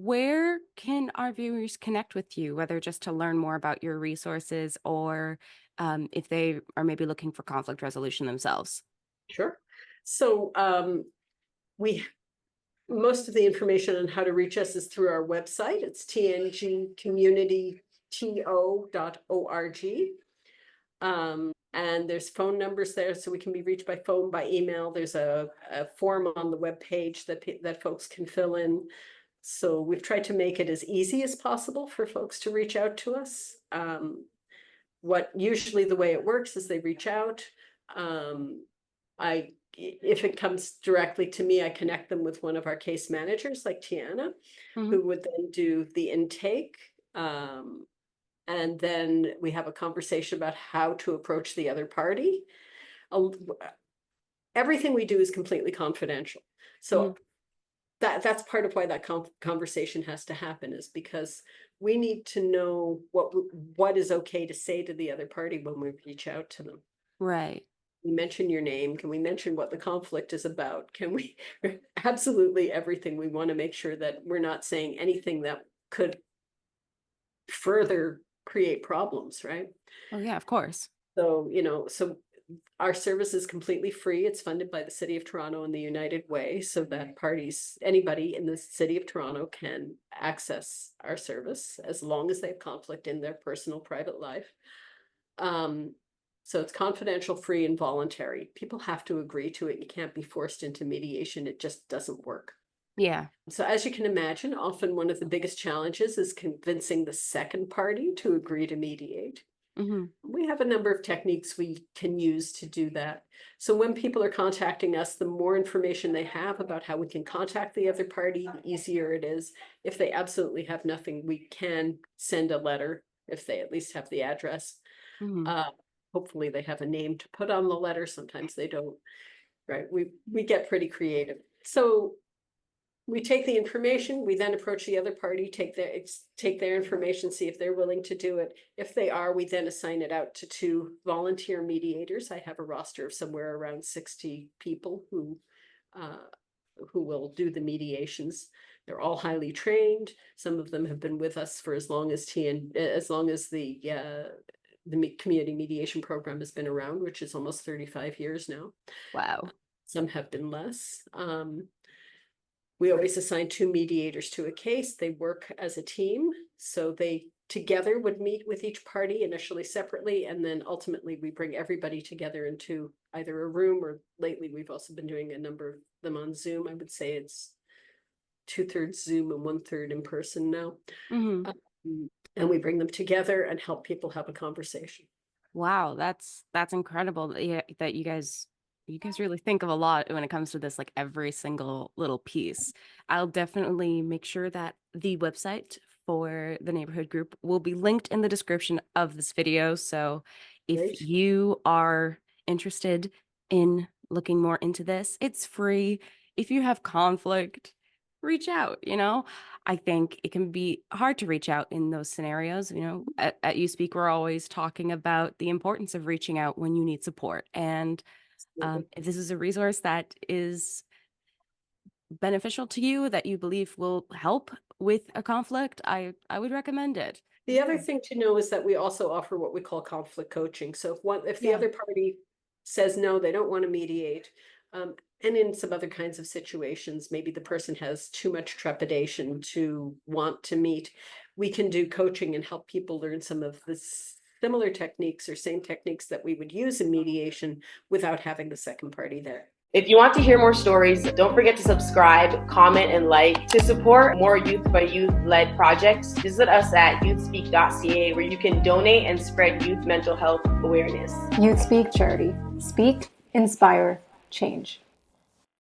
where can our viewers connect with you, whether just to learn more about your resources or if they are maybe looking for conflict resolution themselves? Sure. So we most of the information on how to reach us is through our website. It's tngcommunityto.org. And there's phone numbers there, so we can be reached by phone, by email. There's a form on the webpage that folks can fill in. So we've tried to make it as easy as possible for folks to reach out to us. Usually the way it works is they reach out. If it comes directly to me, I connect them with one of our case managers like Tianna, who would then do the intake. And then we have a conversation about how to approach the other party. Everything we do is completely confidential. So that's part of why that conversation has to happen, is because we need to know what is okay to say to the other party when we reach out to them. Right. We mention your name? Can we mention what the conflict is about? Can we absolutely everything? We want to make sure that we're not saying anything that could further create problems, right? Oh yeah, of course. So, so our service is completely free. It's funded by the City of Toronto and the United Way, so that anybody in the City of Toronto can access our service as long as they have conflict in their personal private life. So it's confidential, free, and voluntary. People have to agree to it. You can't be forced into mediation. It just doesn't work. Yeah. So as you can imagine, often one of the biggest challenges is convincing the second party to agree to mediate. We have a number of techniques we can use to do that. So when people are contacting us, the more information they have about how we can contact the other party, the easier it is. If they absolutely have nothing, we can send a letter if they at least have the address. Hopefully they have a name to put on the letter. Sometimes they don't, right? We get pretty creative. So we take the information, we then approach the other party, take their information, see if they're willing to do it. If they are, we then assign it out to 2 volunteer mediators. I have a roster of somewhere around 60 people who will do the mediations. They're all highly trained. Some of them have been with us for as long as the community mediation program has been around, which is almost 35 years now. Wow. Some have been less. We always assign 2 mediators to a case. They work as a team. So they together would meet with each party, initially separately, and then ultimately we bring everybody together into either a room, or lately we've also been doing a number of them on Zoom. I would say it's 2/3 Zoom and 1/3 in person now. And we bring them together and help people have a conversation. Wow, that's incredible that you guys really think of a lot when it comes to this, like every single little piece. I'll definitely make sure that the website for the neighborhood group will be linked in the description of this video. So if you are interested in looking more into this, it's free. If you have conflict, reach out. I think it can be hard to reach out in those scenarios. At YouthSpeak, we're always talking about the importance of reaching out when you need support. And if this is a resource that is beneficial to you, that you believe will help with a conflict, I would recommend it. The other thing to know is that we also offer what we call conflict coaching. So if the other party says no, they don't want to mediate, and in some other kinds of situations, maybe the person has too much trepidation to want to meet, we can do coaching and help people learn some of the similar techniques or same techniques that we would use in mediation without having the second party there. If you want to hear more stories, don't forget to subscribe, comment, and like. To support more youth by youth led projects, visit us at youthspeak.ca, where you can donate and spread youth mental health awareness. YouthSpeak Charity. Speak, inspire, change.